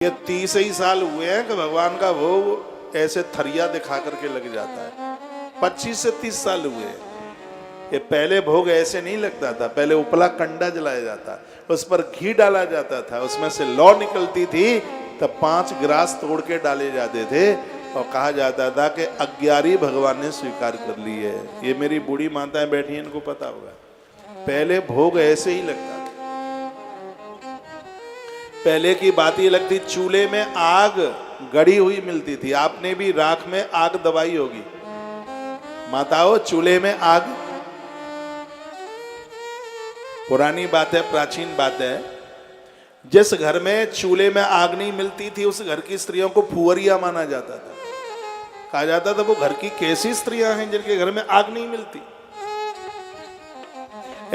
ये 30 ही साल हुए हैं कि भगवान का भोग ऐसे थरिया दिखा करके लग जाता है। 25 से 30 साल हुए हैं। ये पहले भोग ऐसे नहीं लगता था। पहले उपला कंडा जलाया जाता, उस पर घी डाला जाता था, उसमें से लौ निकलती थी, तब 5 गिलास तोड़ के डाले जाते थे और कहा जाता था कि 11 भगवान ने स्वीकार कर ली है। ये मेरी बूढ़ी माताएं बैठी हैं, इनको पता होगा। पहले भोग ऐसे ही लगता था। पहले की बात ये लगती, चूल्हे में आग गड़ी हुई मिलती थी। आपने भी राख में आग दबाई होगी माताओं, चूल्हे में आग। पुरानी बात है, प्राचीन बात है। जिस घर में चूल्हे में आग नहीं मिलती थी उस घर की स्त्रियों को फुहरिया माना जाता था। कहा जाता था वो घर की कैसी स्त्रियां हैं जिनके घर में आग नहीं मिलती।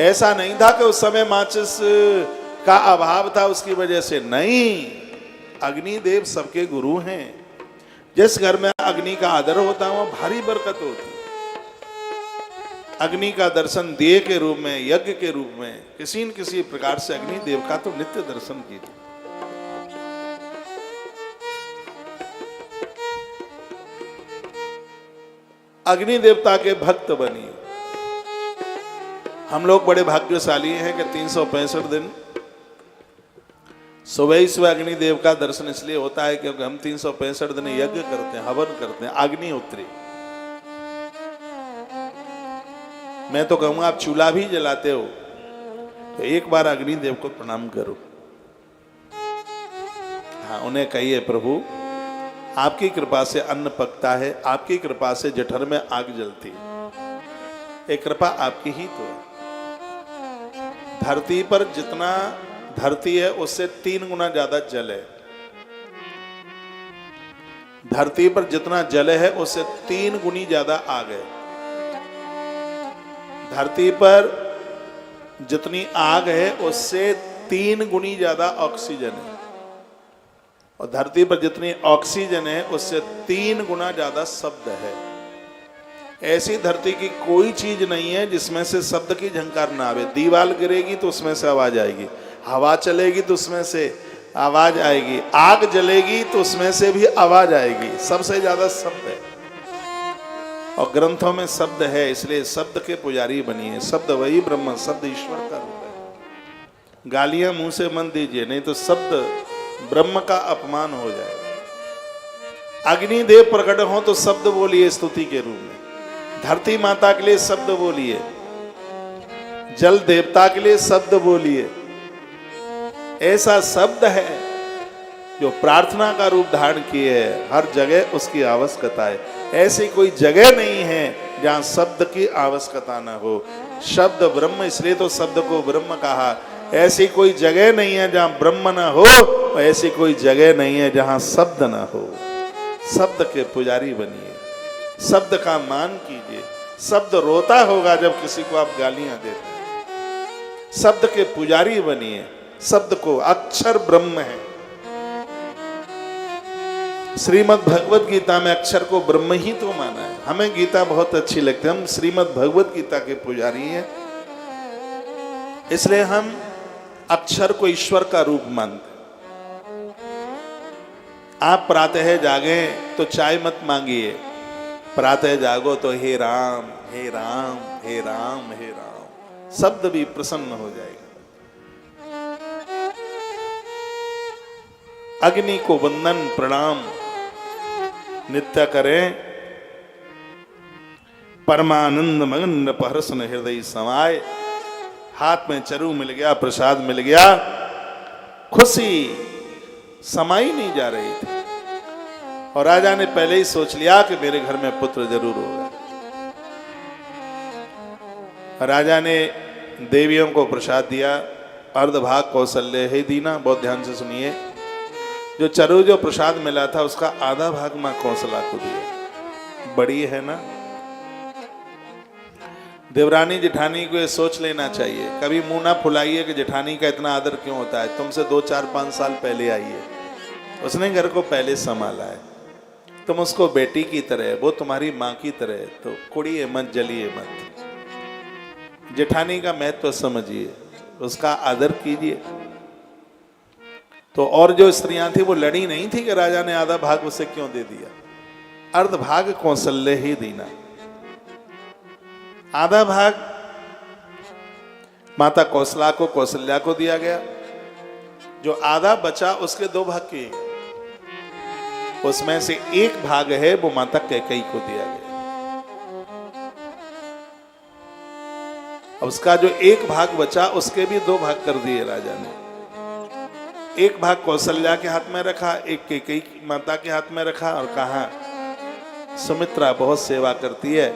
ऐसा नहीं था कि उस समय माचिस का अभाव था उसकी वजह से, नहीं। अग्निदेव सबके गुरु हैं। जिस घर में अग्नि का आदर होता है वहां भारी बरकत होती। अग्नि का दर्शन दिए के रूप में, यज्ञ के रूप में, किसी न किसी प्रकार से अग्निदेव का तो नित्य दर्शन कीजिए। अग्नि देवता के भक्त बनिए। हम लोग बड़े भाग्यशाली हैं कि 365 दिन सुबह ही सुबह अग्निदेव का दर्शन इसलिए होता है क्योंकि हम 365 दिन यज्ञ करते हैं, हवन करते हैं, अग्नि उतरी। मैं तो कहूंगा आप चूल्हा भी जलाते हो तो एक बार अग्निदेव को प्रणाम करो। हाँ, उन्हें कहिए प्रभु आपकी कृपा से अन्न पकता है, आपकी कृपा से जठर में आग जलती है। ये कृपा आपकी ही तो है। धरती पर जितना धरती है उससे 3 गुना ज्यादा जल है। धरती पर जितना जल है उससे 3 गुनी ज्यादा आग है। धरती पर जितनी आग है उससे 3 गुनी ज्यादा ऑक्सीजन है, और धरती पर जितनी ऑक्सीजन है उससे 3 गुना ज्यादा शब्द है। ऐसी धरती की कोई चीज नहीं है जिसमें से शब्द की झंकार ना आवे। दीवार गिरेगी तो उसमें से आवाज आएगी, हवा चलेगी तो उसमें से आवाज आएगी, आग जलेगी तो उसमें से भी आवाज आएगी। सबसे ज्यादा शब्द है और ग्रंथों में शब्द है, इसलिए शब्द के पुजारी बनिए। शब्द वही ब्रह्म, शब्द ईश्वर का रूप है। गालियां मुंह से मत दीजिए, नहीं तो शब्द ब्रह्म का अपमान हो जाएगा। अग्निदेव प्रकट हो तो शब्द बोलिए स्तुति के रूप में। धरती माता के लिए शब्द बोलिए, जल देवता के लिए शब्द बोलिए। ऐसा शब्द है जो प्रार्थना का रूप धारण किए है, हर जगह उसकी आवश्यकता है। ऐसी कोई जगह नहीं है जहां शब्द की आवश्यकता न हो। शब्द ब्रह्म, इसलिए तो शब्द को ब्रह्म कहा। ऐसी कोई जगह नहीं है जहां ब्रह्म न हो, और ऐसी कोई जगह नहीं है जहां शब्द न हो। शब्द के पुजारी बनिए, शब्द का मान कीजिए। शब्द रोता होगा जब किसी को आप गालियां देते हैं। शब्द के पुजारी बनिए। शब्द को, अक्षर ब्रह्म है। श्रीमद् भगवत गीता में अक्षर को ब्रह्म ही तो माना है। हमें गीता बहुत अच्छी लगती है, हम श्रीमद् भगवत गीता के पुजारी हैं, इसलिए हम अक्षर को ईश्वर का रूप मानते। आप प्रातः जागे तो चाय मत मांगिए, प्रातः जागो तो हे राम हे राम हे राम हे राम, शब्द भी प्रसन्न हो जाएगा। अग्नि को वंदन प्रणाम नित्य करें। परमानंद मगन पहरसन हृदय समाये। हाथ में चरु मिल गया, प्रसाद मिल गया, खुशी समाई नहीं जा रही थी। और राजा ने पहले ही सोच लिया कि मेरे घर में पुत्र जरूर होगा। राजा ने देवियों को प्रसाद दिया। अर्धभाग कौशल्य है दीना। बहुत ध्यान से सुनिए, जो चरु जो प्रसाद मिला था उसका आधा भाग मां कौशला को दिया। बड़ी है ना। देवरानी जेठानी को ये सोच लेना चाहिए। कभी मुंह ना फुलाइए कि जेठानी का इतना आदर क्यों होता है। तुमसे 2, 4, 5 साल पहले आई है, उसने घर को पहले संभाला है। तुम उसको बेटी की तरह, वो तुम्हारी माँ की तरह, तो कुड़िए मत, जलिए मत। जेठानी का महत्व समझिए, उसका आदर कीजिए। तो और जो स्त्रियां थी वो लड़ी नहीं थी कि राजा ने आधा भाग उसे क्यों दे दिया। अर्ध भाग कौशल्य ही दीना, आधा भाग माता कौशल्या को दिया गया। जो आधा बचा उसके दो भाग किए, उसमें से एक भाग है वो माता कैकेयी को दिया गया। उसका जो एक भाग बचा उसके भी दो भाग कर दिए राजा ने। एक भाग कौशल्या के हाथ में रखा, एक कैकेयी माता के हाथ में रखा और कहा सुमित्रा बहुत सेवा करती है,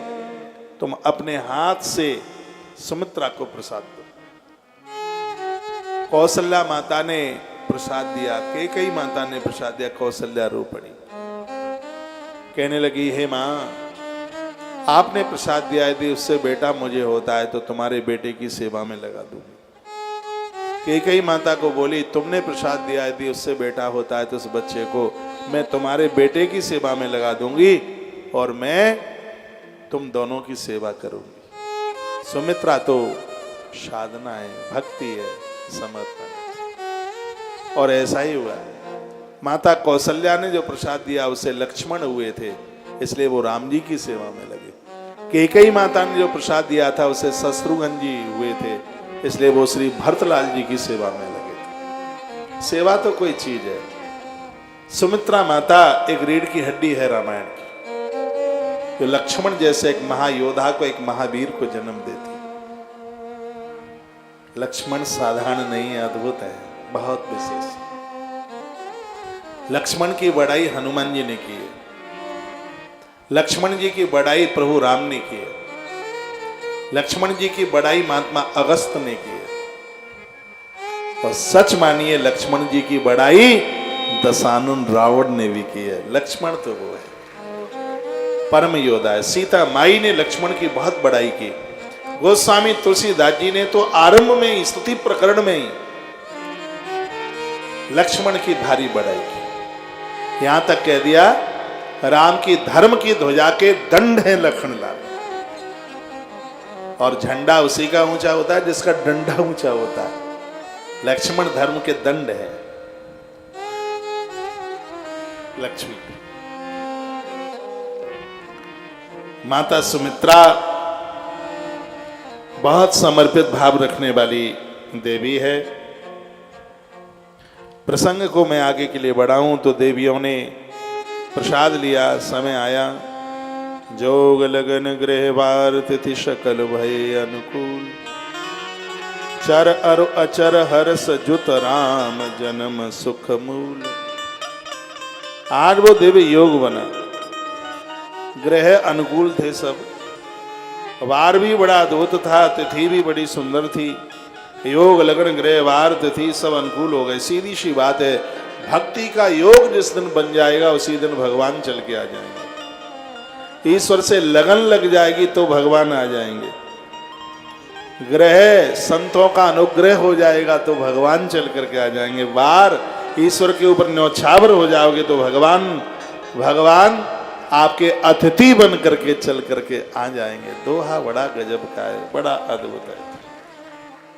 तुम अपने हाथ से सुमित्रा को प्रसाद दो। कौशल्या माता ने प्रसाद दिया, कैकेयी माता ने प्रसाद दिया। कौशल्या रो पड़ी, कहने लगी हे मां, आपने प्रसाद दिया, यदि उससे बेटा मुझे होता है तो तुम्हारे बेटे की सेवा में लगा दूंगी। कैकेयी माता को बोली तुमने प्रसाद दिया, यदि उससे बेटा होता है तो उस बच्चे को मैं तुम्हारे बेटे की सेवा में लगा दूंगी और मैं तुम दोनों की सेवा करूंगी। सुमित्रा तो साधना है, भक्ति है, समर्पण। और ऐसा ही हुआ। माता कौशल्या ने जो प्रसाद दिया उसे लक्ष्मण हुए थे, इसलिए वो राम जी की सेवा में लगे। कैकेयी माता ने जो प्रसाद दिया था उसे शत्रुघ्न जी हुए थे, इसलिए वो श्री भरतलाल जी की सेवा में लगे थे। सेवा तो कोई चीज है। सुमित्रा माता एक रीढ़ की हड्डी है रामायण की, जो लक्ष्मण जैसे एक महायोद्धा को, एक महावीर को जन्म देती। लक्ष्मण साधारण नहीं है, अद्भुत है, बहुत विशेष। लक्ष्मण की बड़ाई हनुमान जी ने की है, लक्ष्मण जी की बड़ाई प्रभु राम ने की है, लक्ष्मण जी की बड़ाई महात्मा अगस्त ने की है। और सच मानिए लक्ष्मण जी की बड़ाई दशानन रावण ने भी की है। लक्ष्मण तो वो है, परम योद्धा है। सीता माई ने लक्ष्मण की बहुत बड़ाई की। गोस्वामी तुलसीदास जी ने तो आरंभ में ही, स्तुति प्रकरण में ही लक्ष्मण की भारी बड़ाई की। यहां तक कह दिया राम की धर्म की ध्वजा के दंड है लखनलाल, और झंडा उसी का ऊंचा होता है जिसका डंडा ऊंचा होता है। लक्ष्मण धर्म के दंड है। लक्ष्मी माता सुमित्रा बहुत समर्पित भाव रखने वाली देवी है। प्रसंग को मैं आगे के लिए बढ़ाऊं तो देवियों ने प्रसाद लिया। समय आया, जोग लगन गृह वार तिथि सकल भय अनुकूल, चर अरु अचर हर्ष जुत राम जन्म सुख मूल। आज वो दिव्य योग बना, ग्रह अनुकूल थे सब, वार भी बड़ा अद्भुत था, तिथि भी बड़ी सुंदर थी। योग लगन ग्रह वार तिथि सब अनुकूल हो गए। सीधी सी बात है, भक्ति का योग जिस दिन बन जाएगा उसी दिन भगवान चल के आ जाएंगे। ईश्वर से लगन लग जाएगी तो भगवान आ जाएंगे। ग्रह संतों का अनुग्रह हो जाएगा तो भगवान चल करके आ जाएंगे। वार ईश्वर के ऊपर न्यौछावर हो जाओगे तो भगवान आपके अतिथि बन करके चल करके आ जाएंगे। दोहा बड़ा गजब का है, बड़ा अद्भुत है।